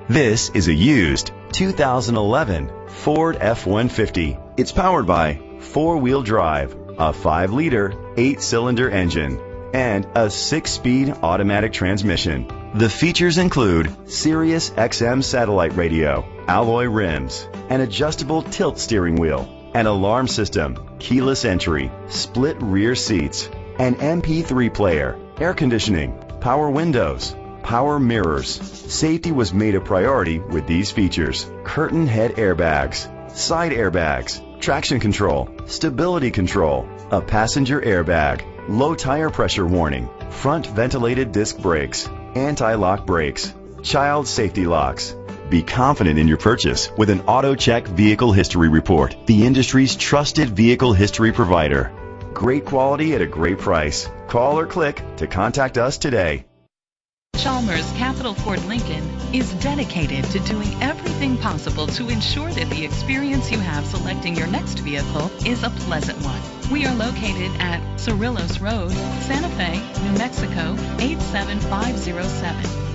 This is a used 2011 Ford F-150. It's powered by four-wheel drive, a 5-liter, 8-cylinder engine, and a 6-speed automatic transmission. The features include Sirius XM satellite radio, alloy rims, an adjustable tilt steering wheel, an alarm system, keyless entry, split rear seats, an MP3 player, air conditioning, power windows, power mirrors. Safety was made a priority with these features: curtain head airbags, side airbags, traction control, stability control, a passenger airbag, low tire pressure warning, front ventilated disc brakes, anti-lock brakes, child safety locks. Be confident in your purchase with an AutoCheck Vehicle History Report, the industry's trusted vehicle history provider. Great quality at a great price. Call or click to contact us today. Chalmers Capital Ford Lincoln is dedicated to doing everything possible to ensure that the experience you have selecting your next vehicle is a pleasant one. We are located at Cerrillos Road, Santa Fe, New Mexico 87507.